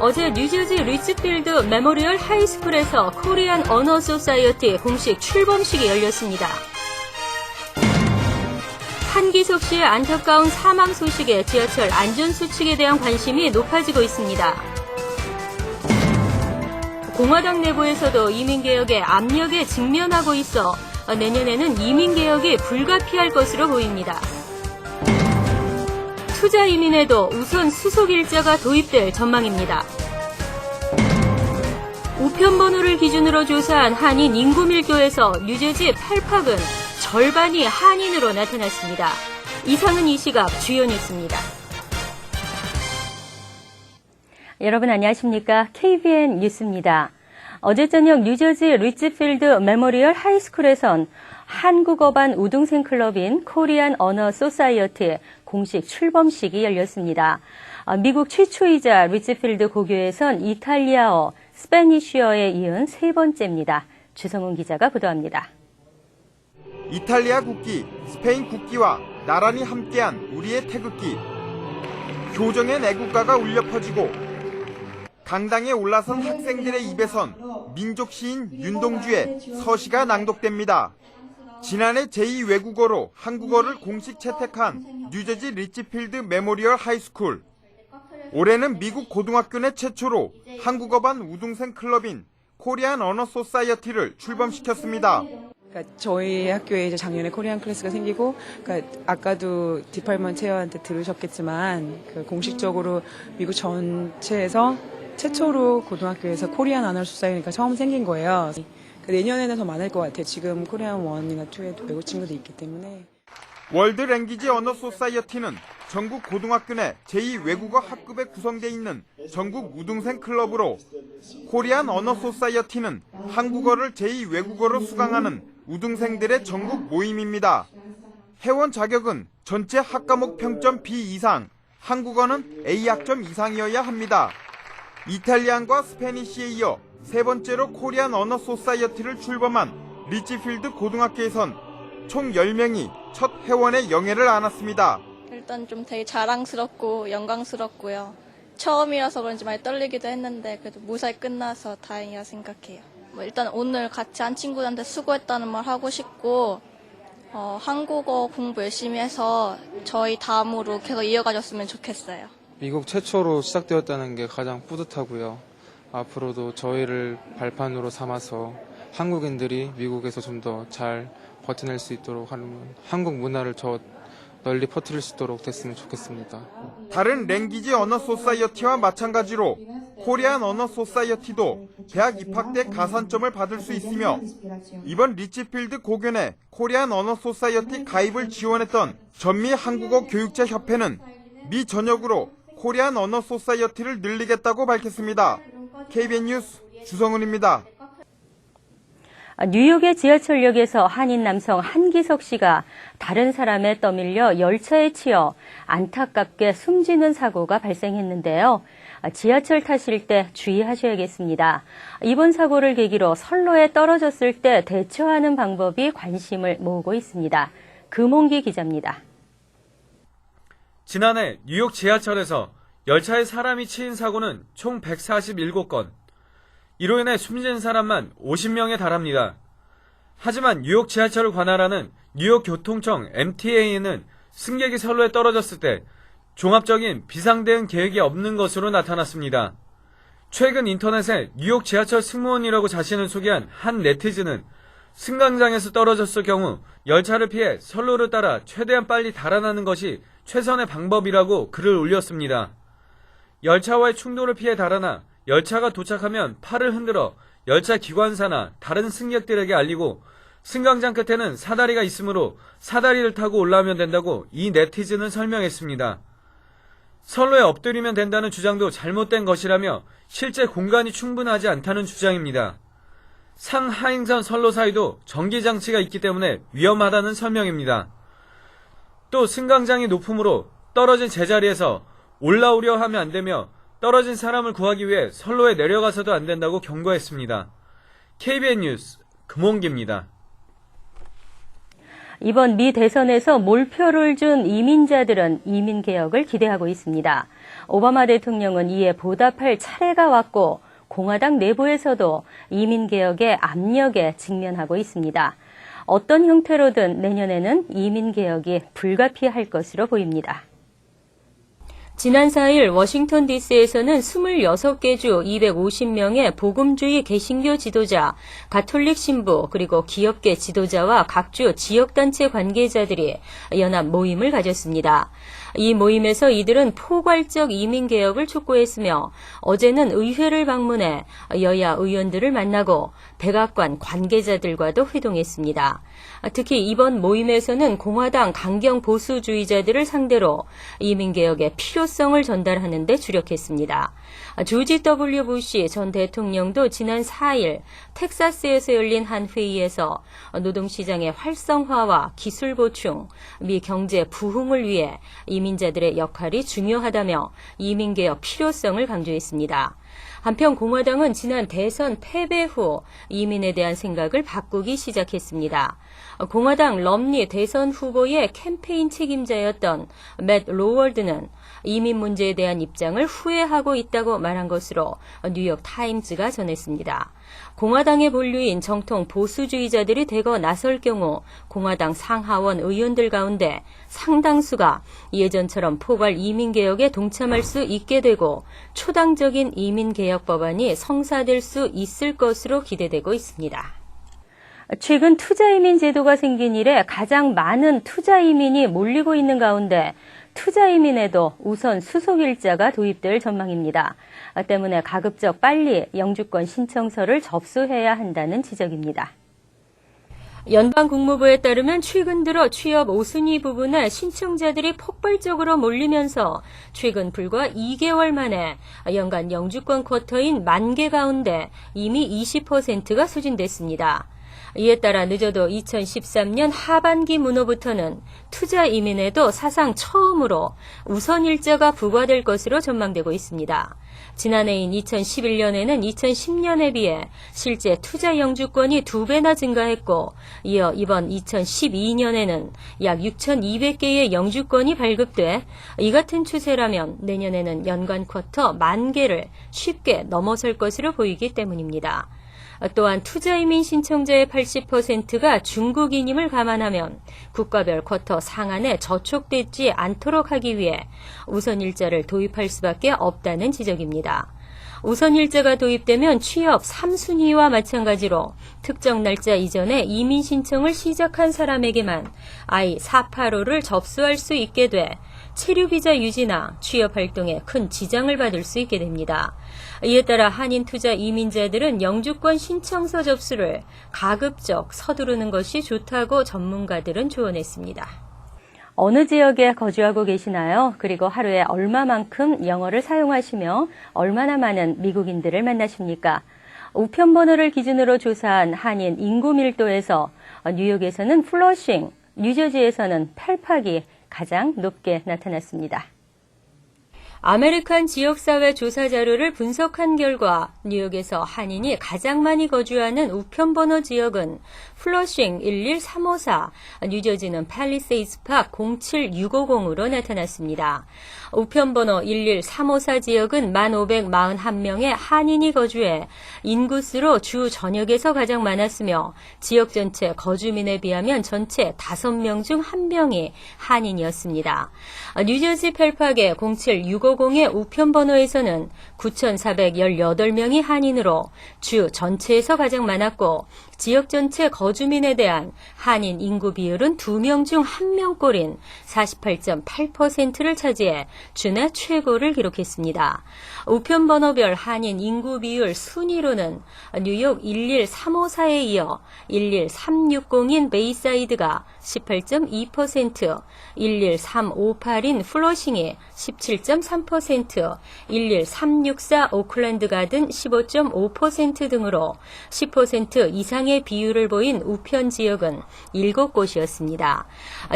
어제 뉴저지 리츠필드 메모리얼 하이스쿨에서 코리안 언어 소사이어티 공식 출범식이 열렸습니다. 한기석 씨의 안타까운 사망 소식에 지하철 안전수칙에 대한 관심이 높아지고 있습니다. 공화당 내부에서도 이민개혁의 압력에 직면하고 있어 내년에는 이민개혁이 불가피할 것으로 보입니다. 투자 이민에도 우선 수속일자가 도입될 전망입니다. 우편번호를 기준으로 조사한 한인 인구 밀도에서 뉴저지 펠팍은 절반이 한인으로 나타났습니다. 이상은 이 시각 주요 뉴스입니다. 여러분 안녕하십니까? KBN 뉴스입니다. 어제 저녁 뉴저지 리츠필드 메모리얼 하이스쿨에선 한국어반 우등생 클럽인 코리안 언어 소사이어티 공식 출범식이 열렸습니다. 미국 최초이자 리츠필드 고교에선 이탈리아어, 스페니쉬어에 이은 세 번째입니다. 주성훈 기자가 보도합니다. 이탈리아 국기, 스페인 국기와 나란히 함께한 우리의 태극기. 교정의 애국가가 울려 퍼지고 강당에 올라선 학생들의 입에선 민족 시인 윤동주의 서시가 낭독됩니다. 지난해 제2외국어로 한국어를 공식 채택한 뉴저지 리츠필드 메모리얼 하이스쿨. 올해는 미국 고등학교 내 최초로 한국어반 우등생 클럽인 코리안 언어 소사이어티를 출범시켰습니다. 그러니까 저희 학교에 이제 작년에 코리안 클래스가 생기고, 그러니까 아까도 디팔먼트 체어한테 들으셨겠지만, 공식적으로 미국 전체에서 최초로 고등학교에서 코리안 언어 소사이어티가 처음 생긴 거예요. 내년에는 더 많을 것 같아요. 지금 코리안 1이나 2에도 외국 친구도 있기 때문에. 월드 랭귀지 언어 소사이어티는 전국 고등학교 내 제2외국어 학급에 구성되어 있는 전국 우등생 클럽으로, 코리안 언어 소사이어티는 한국어를 제2외국어로 수강하는 우등생들의 전국 모임입니다. 회원 자격은 전체 학과목 평점 B 이상, 한국어는 A 학점 이상이어야 합니다. 이탈리안과 스페니쉬에 이어 세 번째로 코리안 언어 소사이어티를 출범한 리츠필드 고등학교에선 총 10명이 첫 회원의 영예를 안았습니다. 일단 좀 되게 자랑스럽고 영광스럽고요. 처음이라서 그런지 많이 떨리기도 했는데 그래도 무사히 끝나서 다행이라 생각해요. 일단 오늘 같이 한 친구들한테 수고했다는 말 하고 싶고, 한국어 공부 열심히 해서 저희 다음으로 계속 이어가줬으면 좋겠어요. 미국 최초로 시작되었다는 게 가장 뿌듯하고요. 앞으로도 저희를 발판으로 삼아서 한국인들이 미국에서 좀 더 잘 버텨낼 수 있도록 하는, 한국 문화를 더 널리 퍼뜨릴 수 있도록 됐으면 좋겠습니다. 다른 랭귀지 언어 소사이어티와 마찬가지로 코리안 언어 소사이어티도 대학 입학 때 가산점을 받을 수 있으며, 이번 리츠필드 고견의 코리안 언어 소사이어티 가입을 지원했던 전미 한국어 교육자 협회는 미 전역으로 코리안 언어 소사이어티를 늘리겠다고 밝혔습니다. KBN 뉴스 주성훈입니다. 뉴욕의 지하철역에서 한인 남성 한기석 씨가 다른 사람에 떠밀려 열차에 치여 안타깝게 숨지는 사고가 발생했는데요. 지하철 타실 때 주의하셔야겠습니다. 이번 사고를 계기로 선로에 떨어졌을 때 대처하는 방법이 관심을 모으고 있습니다. 금홍기 기자입니다. 지난해 뉴욕 지하철에서 열차에 사람이 치인 사고는 총 147건, 이로 인해 숨진 사람만 50명에 달합니다. 하지만 뉴욕 지하철을 관할하는 뉴욕 교통청 MTA는 승객이 선로에 떨어졌을 때 종합적인 비상대응 계획이 없는 것으로 나타났습니다. 최근 인터넷에 뉴욕 지하철 승무원이라고 자신을 소개한 한 네티즌은 승강장에서 떨어졌을 경우 열차를 피해 선로를 따라 최대한 빨리 달아나는 것이 최선의 방법이라고 글을 올렸습니다. 열차와의 충돌을 피해 달아나 열차가 도착하면 팔을 흔들어 열차 기관사나 다른 승객들에게 알리고, 승강장 끝에는 사다리가 있으므로 사다리를 타고 올라오면 된다고 이 네티즌은 설명했습니다. 선로에 엎드리면 된다는 주장도 잘못된 것이라며 실제 공간이 충분하지 않다는 주장입니다. 상하행선 선로 사이도 전기장치가 있기 때문에 위험하다는 설명입니다. 또 승강장이 높으므로 떨어진 제자리에서 올라오려 하면 안 되며, 떨어진 사람을 구하기 위해 선로에 내려가서도 안 된다고 경고했습니다. KBN 뉴스 금홍기입니다. 이번 미 대선에서 몰표를 준 이민자들은 이민 개혁을 기대하고 있습니다. 오바마 대통령은 이에 보답할 차례가 왔고 공화당 내부에서도 이민 개혁의 압력에 직면하고 있습니다. 어떤 형태로든 내년에는 이민 개혁이 불가피할 것으로 보입니다. 지난 4일 워싱턴 DC에서는 26개 주 250명의 복음주의 개신교 지도자, 가톨릭 신부, 그리고 기업계 지도자와 각주 지역단체 관계자들이 연합 모임을 가졌습니다. 이 모임에서 이들은 포괄적 이민개혁을 촉구했으며 어제는 의회를 방문해 여야 의원들을 만나고 백악관 관계자들과도 회동했습니다. 특히 이번 모임에서는 공화당 강경 보수주의자들을 상대로 이민개혁의 필요성을 전달하는 데 주력했습니다. 조지 W. 부시 전 대통령도 지난 4일 텍사스에서 열린 한 회의에서 노동시장의 활성화와 기술 보충, 미 경제 부흥을 위해 이민자들의 역할이 중요하다며 이민개혁 필요성을 강조했습니다. 한편 공화당은 지난 대선 패배 후 이민에 대한 생각을 바꾸기 시작했습니다. 공화당 럼니 대선 후보의 캠페인 책임자였던 맷 로월드는 이민 문제에 대한 입장을 후회하고 있다고 말한 것으로 뉴욕 타임즈가 전했습니다. 공화당의 본류인 정통 보수주의자들이 대거 나설 경우 공화당 상하원 의원들 가운데 상당수가 예전처럼 포괄 이민개혁에 동참할 수 있게 되고 초당적인 이민개혁 법안이 성사될 수 있을 것으로 기대되고 있습니다. 최근 투자이민 제도가 생긴 이래 가장 많은 투자이민이 몰리고 있는 가운데 투자이민에도 우선 수속일자가 도입될 전망입니다. 때문에 가급적 빨리 영주권 신청서를 접수해야 한다는 지적입니다. 연방국무부에 따르면 최근 들어 취업 5순위 부분에 신청자들이 폭발적으로 몰리면서 최근 불과 2개월 만에 연간 영주권 쿼터인 10,000개 가운데 이미 20%가 소진됐습니다. 이에 따라 늦어도 2013년 하반기 문호부터는 투자 이민에도 사상 처음으로 우선 일자가 부과될 것으로 전망되고 있습니다. 지난해인 2011년에는 2010년에 비해 실제 투자 영주권이 2배나 증가했고 이어 이번 2012년에는 약 6,200개의 영주권이 발급돼 이 같은 추세라면 내년에는 연간 쿼터 10,000개를 쉽게 넘어설 것으로 보이기 때문입니다. 또한 투자이민 신청자의 80%가 중국인임을 감안하면 국가별 쿼터 상한에 저촉되지 않도록 하기 위해 우선일자를 도입할 수밖에 없다는 지적입니다. 우선일자가 도입되면 취업 3순위와 마찬가지로 특정 날짜 이전에 이민 신청을 시작한 사람에게만 I-485를 접수할 수 있게 돼 체류비자 유지나 취업 활동에 큰 지장을 받을 수 있게 됩니다. 이에 따라 한인 투자 이민자들은 영주권 신청서 접수를 가급적 서두르는 것이 좋다고 전문가들은 조언했습니다. 어느 지역에 거주하고 계시나요? 그리고 하루에 얼마만큼 영어를 사용하시며 얼마나 많은 미국인들을 만나십니까? 우편번호를 기준으로 조사한 한인 인구 밀도에서 뉴욕에서는 플러싱, 뉴저지에서는 펠팍이 가장 높게 나타났습니다. 아메리칸 지역사회 조사 자료를 분석한 결과 뉴욕에서 한인이 가장 많이 거주하는 우편번호 지역은 플러싱 11354, 뉴저지는 팰리세이드 팍 07650으로 나타났습니다. 우편번호 11354 지역은 1,541명의 한인이 거주해 인구수로 주 전역에서 가장 많았으며 지역 전체 거주민에 비하면 전체 5명 중 1명이 한인이었습니다. 뉴저지 펠팍의 07650의 우편번호에서는 9,418명이 한인으로 주 전체에서 가장 많았고 지역 전체 거주민에 대한 한인 인구 비율은 2명 중 1명꼴인 48.8%를 차지해 주내 최고를 기록했습니다. 우편번호별 한인 인구 비율 순위로는 뉴욕 11354에 이어 11360인 베이사이드가 18.2%, 11358인 플러싱이 17.3%, 11364 오클랜드 가든 15.5% 등으로 10% 이상의 이상의 비율을 보인 우편 지역은 7곳이었습니다.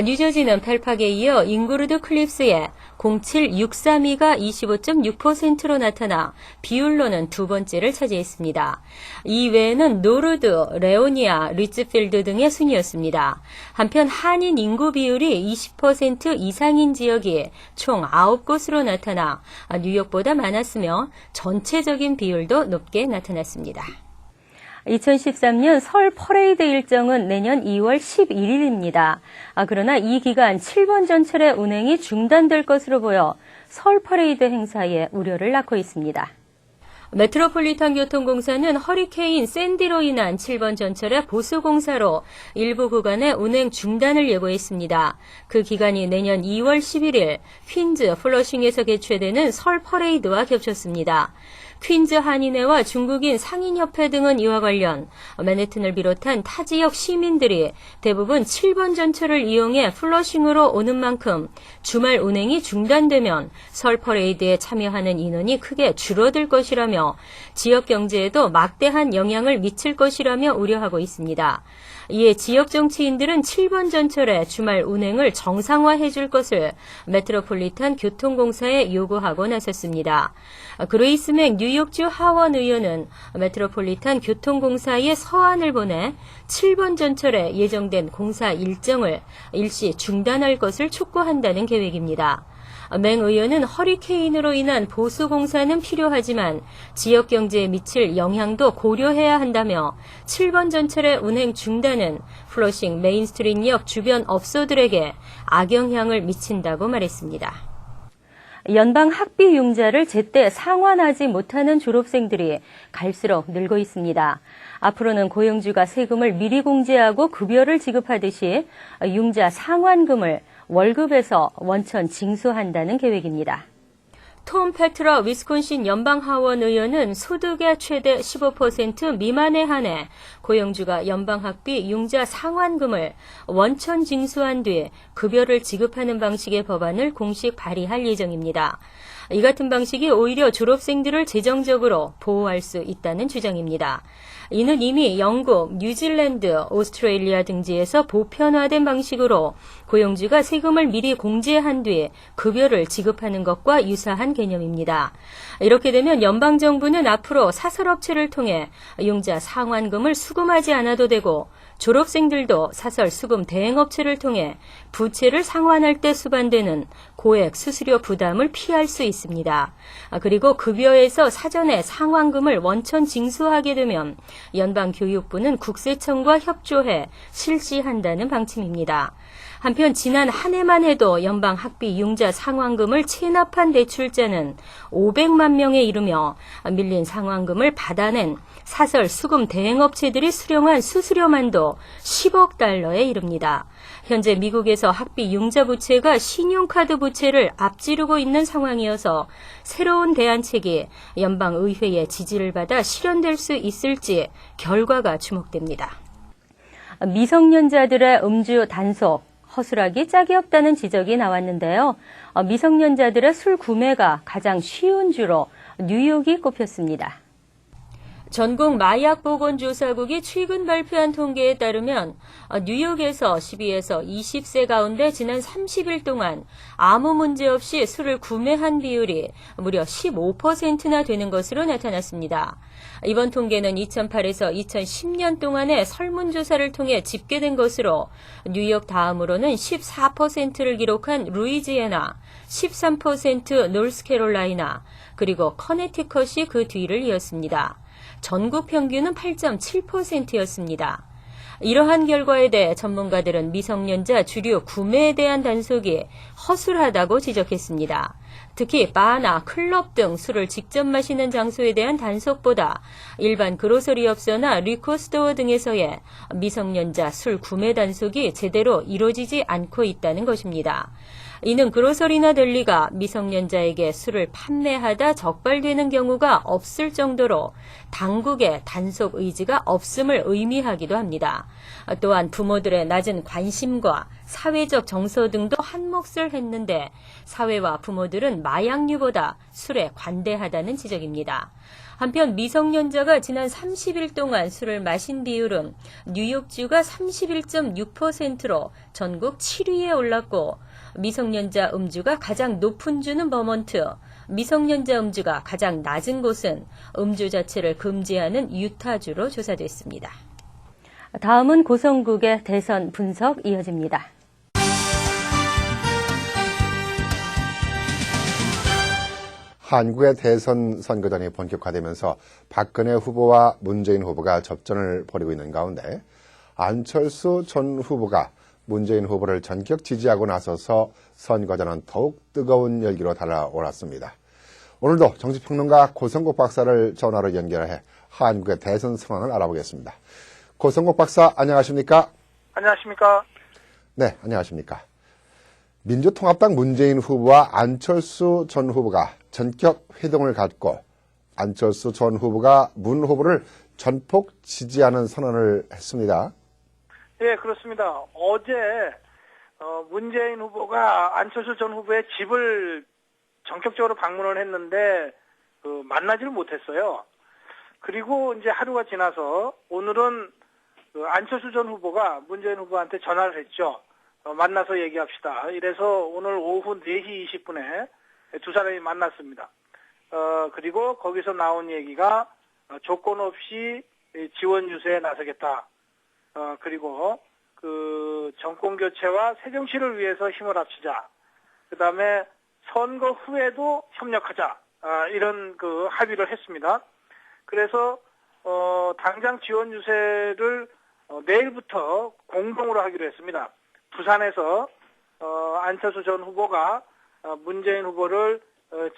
뉴저지는 펠팍에 이어 잉그루드 클립스에 07632가 25.6%로 나타나 비율로는 두 번째를 차지했습니다. 이 외에는 노르드, 레오니아, 리츠필드 등의 순이었습니다. 한편 한인 인구 비율이 20% 이상인 지역이 총 9곳으로 나타나 뉴욕보다 많았으며 전체적인 비율도 높게 나타났습니다. 2013년 설 퍼레이드 일정은 내년 2월 11일입니다. 그러나 이 기간 7번 전철의 운행이 중단될 것으로 보여 설 퍼레이드 행사에 우려를 낳고 있습니다. 메트로폴리탄 교통공사는 허리케인 샌디로 인한 7번 전철의 보수 공사로 일부 구간의 운행 중단을 예고했습니다. 그 기간이 내년 2월 11일 퀸즈 플러싱에서 개최되는 설 퍼레이드와 겹쳤습니다. 퀸즈 한인회와 중국인 상인협회 등은 이와 관련 맨해튼을 비롯한 타 지역 시민들이 대부분 7번 전철을 이용해 플러싱으로 오는 만큼 주말 운행이 중단되면 설 퍼레이드에 참여하는 인원이 크게 줄어들 것이라며 지역 경제에도 막대한 영향을 미칠 것이라며 우려하고 있습니다. 이에 지역 정치인들은 7번 전철의 주말 운행을 정상화해 줄 것을 메트로폴리탄 교통공사에 요구하고 나섰습니다. 그레이스 맥 뉴욕주 하원 의원은 메트로폴리탄 교통공사에 서한을 보내 7번 전철에 예정된 공사 일정을 일시 중단할 것을 촉구한다는 계획입니다. 맹 의원은 허리케인으로 인한 보수 공사는 필요하지만 지역 경제에 미칠 영향도 고려해야 한다며 7번 전철의 운행 중단은 플러싱 메인스트리트역 주변 업소들에게 악영향을 미친다고 말했습니다. 연방 학비 융자를 제때 상환하지 못하는 졸업생들이 갈수록 늘고 있습니다. 앞으로는 고용주가 세금을 미리 공제하고 급여를 지급하듯이 융자 상환금을 월급에서 원천 징수한다는 계획입니다. 톰 페트라 위스콘신 연방하원 의원은 소득의 최대 15% 미만에 한해 고용주가 연방학비 융자 상환금을 원천 징수한 뒤 급여를 지급하는 방식의 법안을 공식 발의할 예정입니다. 이 같은 방식이 오히려 졸업생들을 재정적으로 보호할 수 있다는 주장입니다. 이는 이미 영국, 뉴질랜드, 오스트레일리아 등지에서 보편화된 방식으로 고용주가 세금을 미리 공제한 뒤에 급여를 지급하는 것과 유사한 개념입니다. 이렇게 되면 연방정부는 앞으로 사설업체를 통해 융자 상환금을 수금하지 않아도 되고 졸업생들도 사설 수금 대행업체를 통해 부채를 상환할 때 수반되는 고액 수수료 부담을 피할 수 있습니다. 그리고 급여에서 사전에 상환금을 원천 징수하게 되면 연방교육부는 국세청과 협조해 실시한다는 방침입니다. 한편 지난 한 해만 해도 연방 학비 융자 상환금을 체납한 대출자는 500만 명에 이르며 밀린 상환금을 받아낸 사설 수금 대행업체들이 수령한 수수료만도 10억 달러에 이릅니다. 현재 미국에서 학비 융자 부채가 신용카드 부채를 앞지르고 있는 상황이어서 새로운 대안책이 연방의회의 지지를 받아 실현될 수 있을지 결과가 주목됩니다. 미성년자들의 음주 단속, 허술하기 짝이 없다는 지적이 나왔는데요. 미성년자들의 술 구매가 가장 쉬운 주로 뉴욕이 꼽혔습니다. 전국 마약보건조사국이 최근 발표한 통계에 따르면 뉴욕에서 12에서 20세 가운데 지난 30일 동안 아무 문제 없이 술을 구매한 비율이 무려 15%나 되는 것으로 나타났습니다. 이번 통계는 2008에서 2010년 동안의 설문조사를 통해 집계된 것으로 뉴욕 다음으로는 14%를 기록한 루이지애나, 13% 노스캐롤라이나, 그리고 커네티컷이 그 뒤를 이었습니다. 전국 평균은 8.7%였습니다. 이러한 결과에 대해 전문가들은 미성년자 주류 구매에 대한 단속이 허술하다고 지적했습니다. 특히 바나 클럽 등 술을 직접 마시는 장소에 대한 단속보다 일반 그로서리업소나 리코스토어 등에서의 미성년자 술 구매 단속이 제대로 이루어지지 않고 있다는 것입니다. 이는 그로서리나 델리가 미성년자에게 술을 판매하다 적발되는 경우가 없을 정도로 당국의 단속 의지가 없음을 의미하기도 합니다. 또한 부모들의 낮은 관심과 사회적 정서 등도 한몫을 했는데 사회와 부모들은 마약류보다 술에 관대하다는 지적입니다. 한편 미성년자가 지난 30일 동안 술을 마신 비율은 뉴욕주가 31.6%로 전국 7위에 올랐고 미성년자 음주가 가장 높은 주는 버몬트, 미성년자 음주가 가장 낮은 곳은 음주 자체를 금지하는 유타주로 조사됐습니다. 다음은 고성국의 대선 분석 이어집니다. 한국의 대선 선거전이 본격화되면서 박근혜 후보와 문재인 후보가 접전을 벌이고 있는 가운데 안철수 전 후보가 문재인 후보를 전격 지지하고 나서서 선거전은 더욱 뜨거운 열기로 달아올랐습니다. 오늘도 정치평론가 고성국 박사를 전화로 연결해 한국의 대선 상황을 알아보겠습니다. 고성국 박사 안녕하십니까? 안녕하십니까? 네, 안녕하십니까? 민주통합당 문재인 후보와 안철수 전 후보가 전격 회동을 갖고 안철수 전 후보가 문 후보를 전폭 지지하는 선언을 했습니다. 예, 그렇습니다. 어제 문재인 후보가 안철수 전 후보의 집을 전격적으로 방문을 했는데 만나지를 못했어요. 그리고 이제 하루가 지나서 오늘은 안철수 전 후보가 문재인 후보한테 전화를 했죠. 만나서 얘기합시다. 이래서 오늘 오후 4시 20분에 두 사람이 만났습니다. 그리고 거기서 나온 얘기가 조건 없이 지원 유세에 나서겠다. 그리고 정권 교체와 새 정치를 위해서 힘을 합치자. 그다음에 선거 후에도 협력하자. 이런 합의를 했습니다. 그래서 당장 지원 유세를 내일부터 공동으로 하기로 했습니다. 부산에서 안철수 전 후보가 문재인 후보를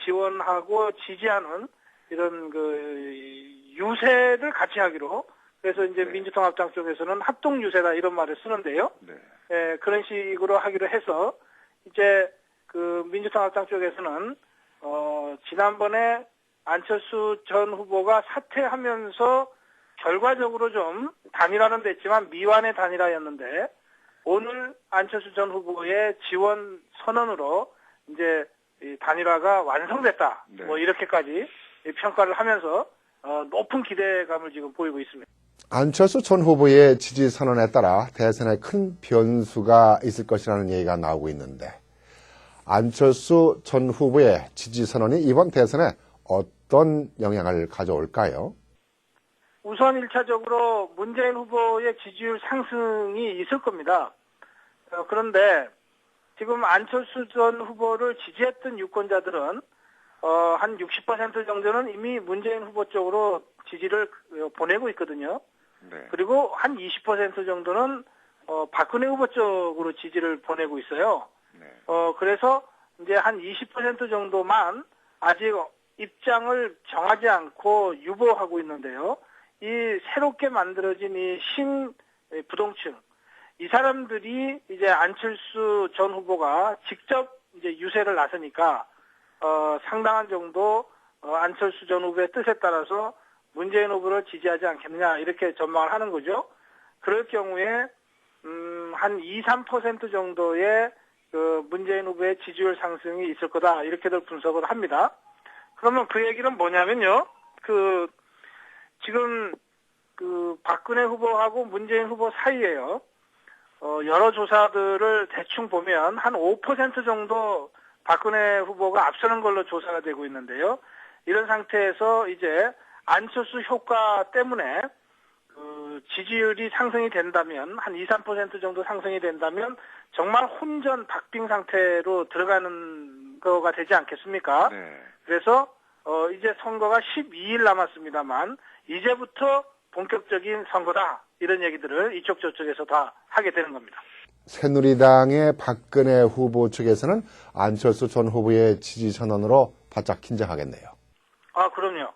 지원하고 지지하는 이런 유세를 같이 하기로. 그래서 이제 민주통합당 쪽에서는 합동 유세다 이런 말을 쓰는데요. 예, 그런 식으로 하기로 해서 이제 민주통합당 쪽에서는 지난번에 안철수 전 후보가 사퇴하면서 결과적으로 좀 단일화는 됐지만 미완의 단일화였는데 오늘 안철수 전 후보의 지원 선언으로 이제 단일화가 완성됐다. 뭐 이렇게까지 평가를 하면서 높은 기대감을 지금 보이고 있습니다. 안철수 전 후보의 지지 선언에 따라 대선에 큰 변수가 있을 것이라는 얘기가 나오고 있는데 안철수 전 후보의 지지 선언이 이번 대선에 어떤 영향을 가져올까요? 우선 1차적으로 문재인 후보의 지지율 상승이 있을 겁니다. 그런데 지금 안철수 전 후보를 지지했던 유권자들은 한 60% 정도는 이미 문재인 후보 쪽으로 지지를 보내고 있거든요. 네. 그리고 한 20% 정도는 박근혜 후보 쪽으로 지지를 보내고 있어요. 네. 그래서 이제 한 20% 정도만 아직 입장을 정하지 않고 유보하고 있는데요. 이 새롭게 만들어진 이 부동층, 이 사람들이 이제 안철수 전 후보가 직접 이제 유세를 나서니까 상당한 정도 안철수 전 후보의 뜻에 따라서 문재인 후보를 지지하지 않겠느냐 이렇게 전망을 하는 거죠. 그럴 경우에 한 2-3% 정도의 문재인 후보의 지지율 상승이 있을 거다 이렇게들 분석을 합니다. 그러면 그 얘기는 뭐냐면요. 지금 박근혜 후보하고 문재인 후보 사이에요. 여러 조사들을 대충 보면 한 5% 정도 박근혜 후보가 앞서는 걸로 조사가 되고 있는데요. 이런 상태에서 이제 안철수 효과 때문에 지지율이 상승이 된다면 한 2-3% 정도 상승이 된다면 정말 혼전 박빙 상태로 들어가는 거가 되지 않겠습니까? 네. 그래서 이제 선거가 12일 남았습니다만 이제부터 본격적인 선거다 이런 얘기들을 이쪽 저쪽에서 다 하게 되는 겁니다. 새누리당의 박근혜 후보 측에서는 안철수 전 후보의 지지 선언으로 바짝 긴장하겠네요. 아, 그럼요.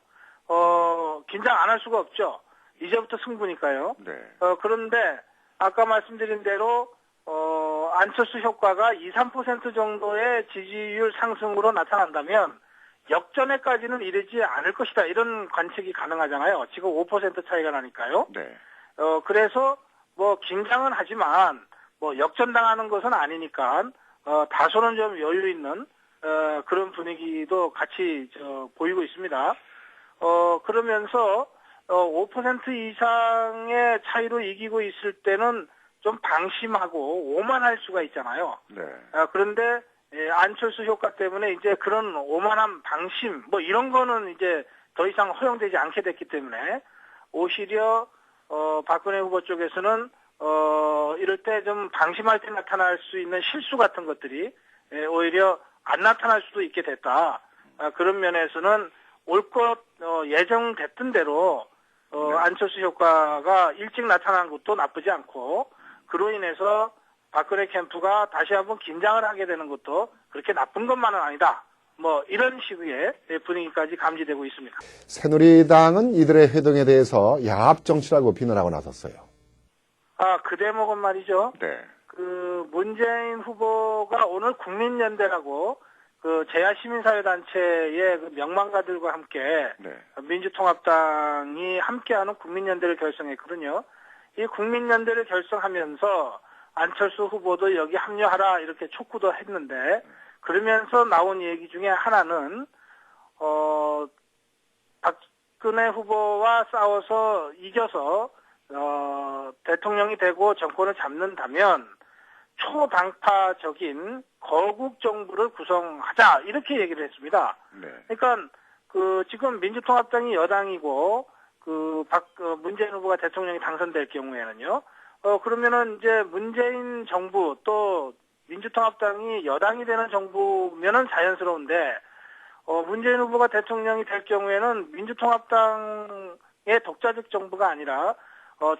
긴장 안 할 수가 없죠. 이제부터 승부니까요. 네. 그런데 아까 말씀드린 대로 안철수 효과가 2-3% 정도의 지지율 상승으로 나타난다면 역전에까지는 이르지 않을 것이다. 이런 관측이 가능하잖아요. 지금 5% 차이가 나니까요. 네. 그래서 뭐 긴장은 하지만 뭐 역전당하는 것은 아니니까 다소는 좀 여유 있는 그런 분위기도 같이 보이고 있습니다. 그러면서 5% 이상의 차이로 이기고 있을 때는 좀 방심하고 오만할 수가 있잖아요. 네. 그런데 안철수 효과 때문에 이제 그런 오만함, 방심 뭐 이런 거는 이제 더 이상 허용되지 않게 됐기 때문에 오히려 박근혜 후보 쪽에서는 이럴 때 좀 방심할 때 나타날 수 있는 실수 같은 것들이 오히려 안 나타날 수도 있게 됐다. 그런 면에서는 올 것 예정됐던 대로 안철수 효과가 일찍 나타난 것도 나쁘지 않고 그로 인해서 박근혜 캠프가 다시 한번 긴장을 하게 되는 것도 그렇게 나쁜 것만은 아니다. 뭐 이런 식의 분위기까지 감지되고 있습니다. 새누리당은 이들의 회동에 대해서 야합 정치라고 비난하고 나섰어요. 그 대목은 말이죠. 네. 그 문재인 후보가 오늘 국민연대라고 그 제야 시민사회단체의 그 명망가들과 함께 네. 민주통합당이 함께하는 국민연대를 결성했거든요. 이 국민연대를 결성하면서 안철수 후보도 여기 합류하라 이렇게 촉구도 했는데 그러면서 나온 얘기 중에 하나는 박근혜 후보와 싸워서 이겨서 대통령이 되고 정권을 잡는다면 초당파적인 거국 정부를 구성하자 이렇게 얘기를 했습니다. 네. 그러니까 그 지금 민주통합당이 여당이고 문재인 후보가 대통령이 당선될 경우에는요. 그러면은 이제 문재인 정부 또 민주통합당이 여당이 되는 정부면은 자연스러운데 문재인 후보가 대통령이 될 경우에는 민주통합당의 독자적 정부가 아니라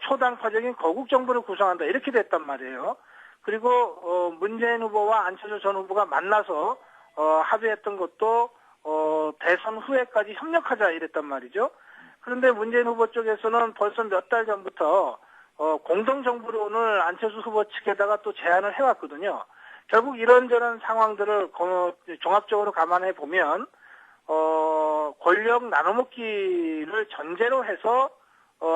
초당파적인 거국 정부를 구성한다 이렇게 됐단 말이에요. 그리고 문재인 후보와 안철수 전 후보가 만나서 합의했던 것도 대선 후에까지 협력하자 이랬단 말이죠. 그런데 문재인 후보 쪽에서는 벌써 몇 달 전부터 공동정부론을 안철수 후보 측에다가 또 제안을 해왔거든요. 결국 이런저런 상황들을 종합적으로 감안해 보면 권력 나눠먹기를 전제로 해서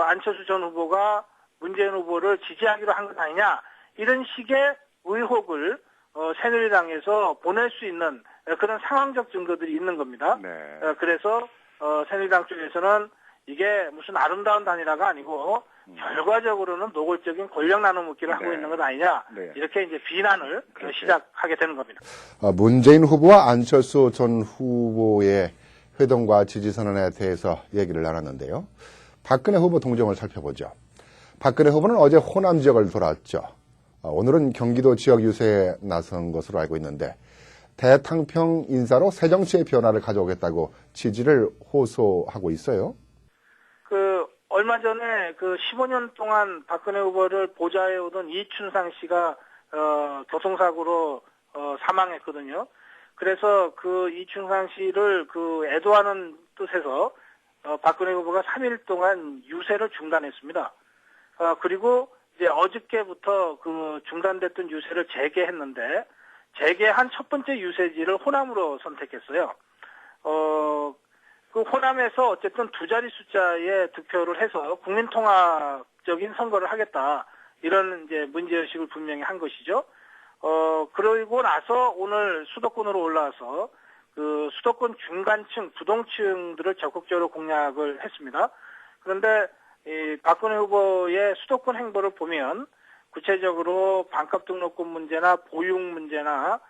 안철수 전 후보가 문재인 후보를 지지하기로 한 것 아니냐 이런 식의 의혹을 새누리당에서 보낼 수 있는 그런 상황적 증거들이 있는 겁니다. 네. 그래서 새누리당 쪽에서는 이게 무슨 아름다운 단일화가 아니고 결과적으로는 노골적인 권력 나눠먹기를 하고 있는 것 아니냐 네. 이렇게 이제 비난을 시작하게 되는 겁니다. 문재인 후보와 안철수 전 후보의 회동과 지지선언에 대해서 얘기를 나눴는데요. 박근혜 후보 동정을 살펴보죠. 박근혜 후보는 어제 호남 지역을 돌았죠. 오늘은 경기도 지역 유세에 나선 것으로 알고 있는데 대탕평 인사로 새정치의 변화를 가져오겠다고 지지를 호소하고 있어요. 얼마 전에 15년 동안 박근혜 후보를 보좌해 오던 이춘상 씨가 교통사고로 사망했거든요. 그래서 이춘상 씨를 애도하는 뜻에서 박근혜 후보가 3일 동안 유세를 중단했습니다. 그리고 이제 어저께부터 중단됐던 유세를 재개했는데 재개한 첫 번째 유세지를 호남으로 선택했어요. 호남에서 어쨌든 두 자리 숫자의 득표를 해서 국민통합적인 선거를 하겠다. 이런 이제 문제의식을 분명히 한 것이죠. 그러고 나서 오늘 수도권으로 올라와서 수도권 중간층, 부동층들을 적극적으로 공략을 했습니다. 그런데 박근혜 후보의 수도권 행보를 보면 구체적으로 반값 등록금 문제나 보육 문제나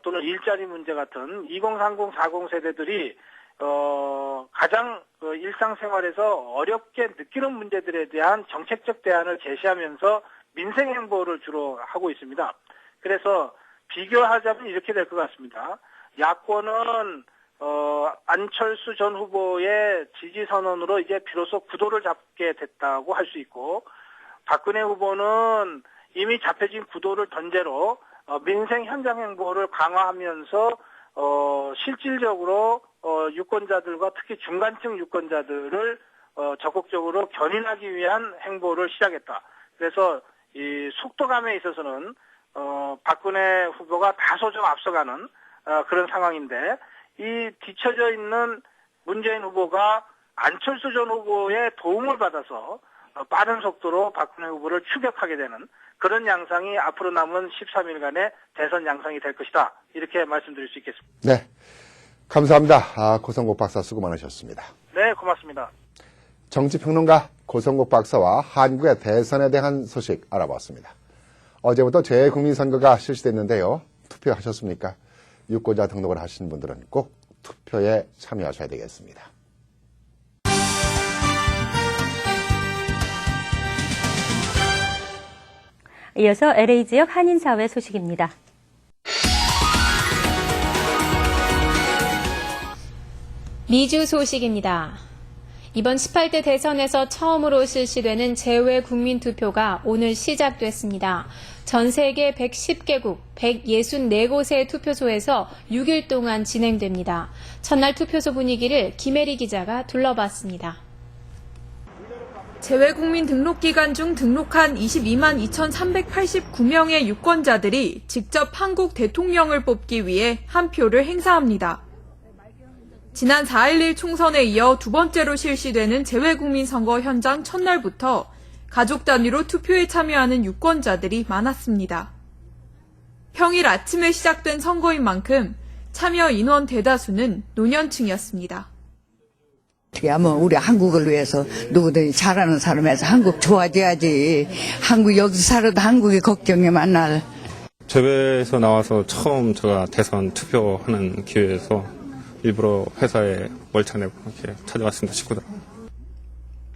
또는 일자리 문제 같은 2030, 40 세대들이 가장 일상생활에서 어렵게 느끼는 문제들에 대한 정책적 대안을 제시하면서 민생 행보를 주로 하고 있습니다. 그래서 비교하자면 이렇게 될 것 같습니다. 야권은 안철수 전 후보의 지지 선언으로 이제 비로소 구도를 잡게 됐다고 할 수 있고 박근혜 후보는 이미 잡혀진 구도를 던제로 민생 현장 행보를 강화하면서 실질적으로 유권자들과 특히 중간층 유권자들을 적극적으로 견인하기 위한 행보를 시작했다. 그래서 이 속도감에 있어서는 박근혜 후보가 다소 좀 앞서가는 그런 상황인데 이 뒤처져 있는 문재인 후보가 안철수 전 후보의 도움을 받아서 빠른 속도로 박근혜 후보를 추격하게 되는 그런 양상이 앞으로 남은 13일간의 대선 양상이 될 것이다. 이렇게 말씀드릴 수 있겠습니다. 네, 감사합니다. 고성국 박사 수고 많으셨습니다. 네, 고맙습니다. 정치평론가 고성국 박사와 한국의 대선에 대한 소식 알아봤습니다. 어제부터 재국민선거가 실시됐는데요. 투표하셨습니까? 유권자 등록을 하신 분들은 꼭 투표에 참여하셔야 되겠습니다. 이어서 LA 지역 한인사회 소식입니다. 미주 소식입니다. 이번 18대 대선에서 처음으로 실시되는 재외국민투표가 오늘 시작됐습니다. 전 세계 110개국 164곳의 투표소에서 6일 동안 진행됩니다. 첫날 투표소 분위기를 김혜리 기자가 둘러봤습니다. 재외국민 등록 기간 중 등록한 22만 2,389명의 유권자들이 직접 한국 대통령을 뽑기 위해 한 표를 행사합니다. 지난 4.11 총선에 이어 두 번째로 실시되는 재외국민 선거 현장 첫날부터 가족 단위로 투표에 참여하는 유권자들이 많았습니다. 평일 아침에 시작된 선거인 만큼 참여 인원 대다수는 노년층이었습니다. 어떻게 하면 우리 한국을 위해서 누구든지 잘하는 사람에서 한국 좋아져야지. 한국 여기서 살아도 한국이 걱정이 많아. 재외에서 나와서 처음 제가 대선 투표하는 기회에서 일부러 회사에 월차 내고 이렇게 찾아왔습니다. 식구들.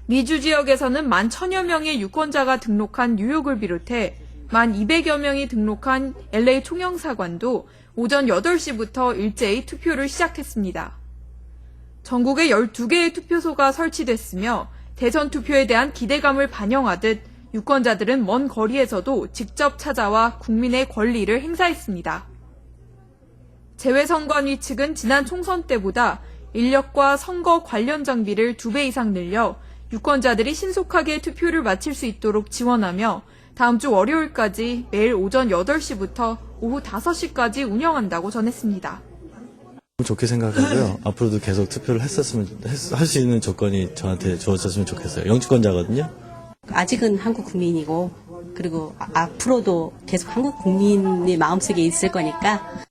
미주 지역에서는 11,000여 명의 유권자가 등록한 뉴욕을 비롯해 1,200여 명이 등록한 LA 총영사관도 오전 8시부터 일제히 투표를 시작했습니다. 전국에 12개의 투표소가 설치됐으며 대선 투표에 대한 기대감을 반영하듯 유권자들은 먼 거리에서도 직접 찾아와 국민의 권리를 행사했습니다. 재외선관위 측은 지난 총선 때보다 인력과 선거 관련 장비를 2배 이상 늘려 유권자들이 신속하게 투표를 마칠 수 있도록 지원하며 다음 주 월요일까지 매일 오전 8시부터 오후 5시까지 운영한다고 전했습니다. 좋게 생각하고요. 앞으로도 계속 투표를 할 수 있는 조건이 저한테 주어졌으면 좋겠어요. 영주권자거든요. 아직은 한국 국민이고 그리고 앞으로도 계속 한국 국민의 마음속에 있을 거니까.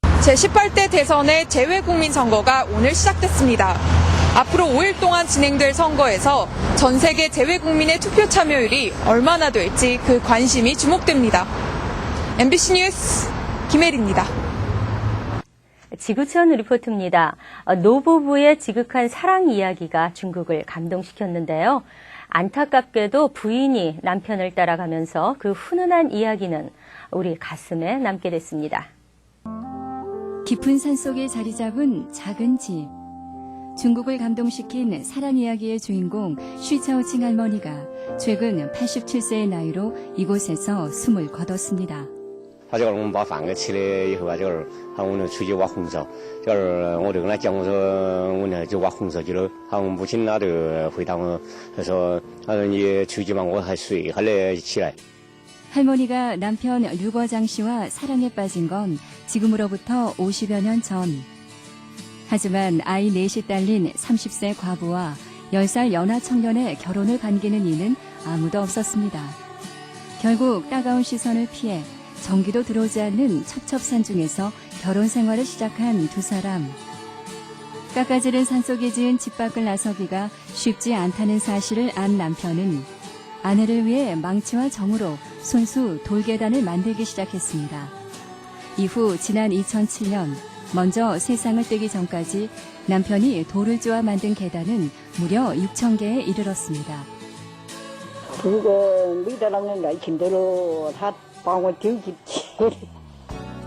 제18대 대선의 재외국민 선거가 오늘 시작됐습니다. 앞으로 5일 동안 진행될 선거에서 전 세계 재외국민의 투표 참여율이 얼마나 될지 그 관심이 주목됩니다. MBC 뉴스 김혜리입니다. 지구촌 리포트입니다. 노부부의 지극한 사랑 이야기가 중국을 감동시켰는데요. 안타깝게도 부인이 남편을 따라가면서 그 훈훈한 이야기는 우리 가슴에 남게 됐습니다. 깊은 산속에 자리 잡은 작은 집. 중국을 감동시킨 사랑 이야기의 주인공 쉬차오칭 할머니가 최근 87세의 나이로 이곳에서 숨을 거뒀습니다. 他这个我们把饭给吃了以后啊，我们出去挖红烧，我就跟他讲，我说我呢就挖红烧去了，我母亲那就回答我，他说你出去嘛，我还睡还来起来。 할머니가 남편 류거장 씨와 사랑에 빠진 건 지금으로부터 50여 년 전. 하지만 아이 넷이 딸린 30세 과부와 10살 연하 청년의 결혼을 반기는 이는 아무도 없었습니다. 결국 따가운 시선을 피해 전기도 들어오지 않는 첩첩산 중에서 결혼 생활을 시작한 두 사람. 깎아지른 산속에 지은 집 밖을 나서기가 쉽지 않다는 사실을 안 남편은 아내를 위해 망치와 정으로 손수 돌계단을 만들기 시작했습니다. 이후 지난 2007년 먼저 세상을 뜨기 전까지 남편이 돌을 쪼아 만든 계단은 무려 6,000개에 이르렀습니다.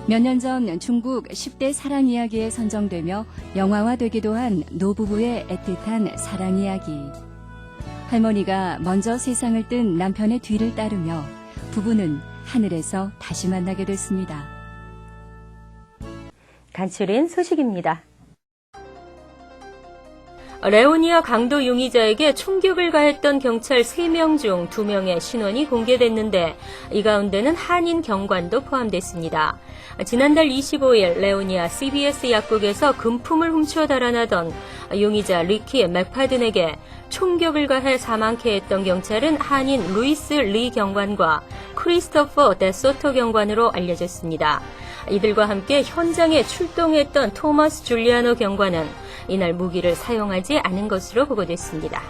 몇 년 전 중국 10대 사랑 이야기에 선정되며 영화화되기도 한 노부부의 애틋한 사랑 이야기. 할머니가 먼저 세상을 뜬 남편의 뒤를 따르며 부부는 하늘에서 다시 만나게 됐습니다. 간추린 소식입니다. 레오니아 강도 용의자에게 총격을 가했던 경찰 3명 중 2명의 신원이 공개됐는데 이 가운데는 한인 경관도 포함됐습니다. 지난달 25일 레오니아 CBS 약국에서 금품을 훔쳐 달아나던 용의자 리키 맥파든에게 총격을 가해 사망케 했던 경찰은 한인 루이스 리 경관과 크리스토퍼 데소토 경관으로 알려졌습니다. 이들과 함께 현장에 출동했던 토마스 줄리아노 경관은 이날 무기를 사용하지 않은 것으로 보고됐습니다.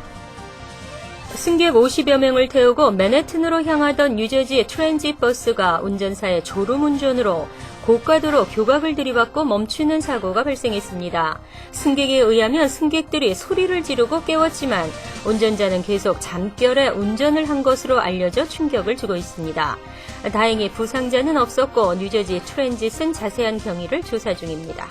승객 50여 명을 태우고 맨해튼으로 향하던 뉴저지 트랜짓 버스가 운전사의 졸음운전으로 고가도로 교각을 들이받고 멈추는 사고가 발생했습니다. 승객에 의하면 승객들이 소리를 지르고 깨웠지만 운전자는 계속 잠결에 운전을 한 것으로 알려져 충격을 주고 있습니다. 다행히 부상자는 없었고 뉴저지 트랜짓은 자세한 경위를 조사 중입니다.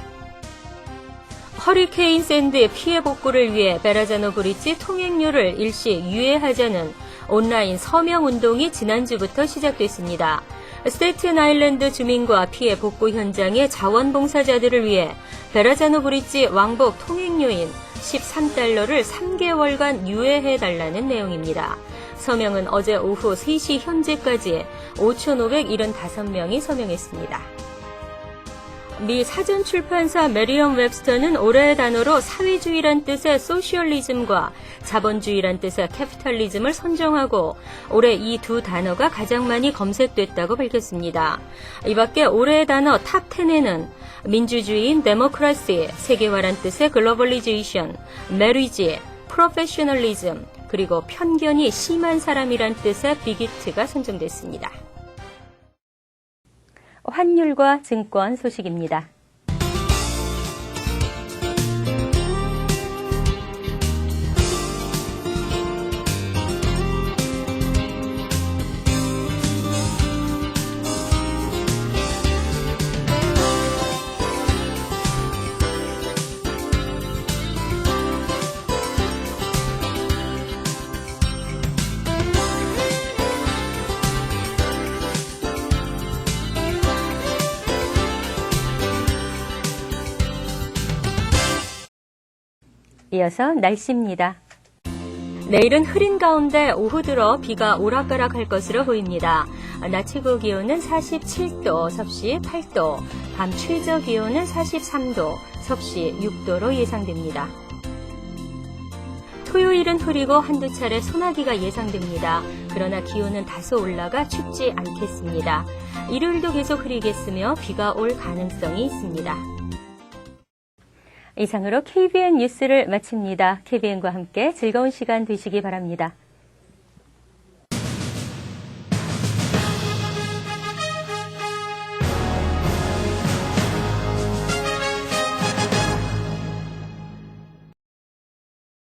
허리케인 샌드의 피해 복구를 위해 베라자노 브릿지 통행료를 일시 유예하자는 온라인 서명 운동이 지난주부터 시작됐습니다. 스테튼 아일랜드 주민과 피해 복구 현장의 자원봉사자들을 위해 베라자노 브릿지 왕복 통행료인 13달러를 3개월간 유예해달라는 내용입니다. 서명은 어제 오후 3시 현재까지 5,575명이 서명했습니다. 미 사전출판사 메리엄 웹스터는 올해의 단어로 사회주의란 뜻의 소셜리즘과 자본주의란 뜻의 캐피탈리즘을 선정하고 올해 이 두 단어가 가장 많이 검색됐다고 밝혔습니다. 이 밖에 올해의 단어 탑10에는 민주주의인 데모크라시, 세계화란 뜻의 글로벌리제이션, 메리지, 프로페셔널리즘, 그리고 편견이 심한 사람이란 뜻의 비기트가 선정됐습니다. 환율과 증권 소식입니다. 이어서 날씨입니다. 내일은 흐린 가운데 오후 들어 비가 오락가락할 것으로 보입니다. 낮 최고 기온은 47도, 섭씨 8도, 밤 최저 기온은 43도, 섭씨 6도로 예상됩니다. 토요일은 흐리고 한두 차례 소나기가 예상됩니다. 그러나 기온은 다소 올라가 춥지 않겠습니다. 일요일도 계속 흐리겠으며 비가 올 가능성이 있습니다. 이상으로 KBN 뉴스를 마칩니다. KBN과 함께 즐거운 시간 되시기 바랍니다.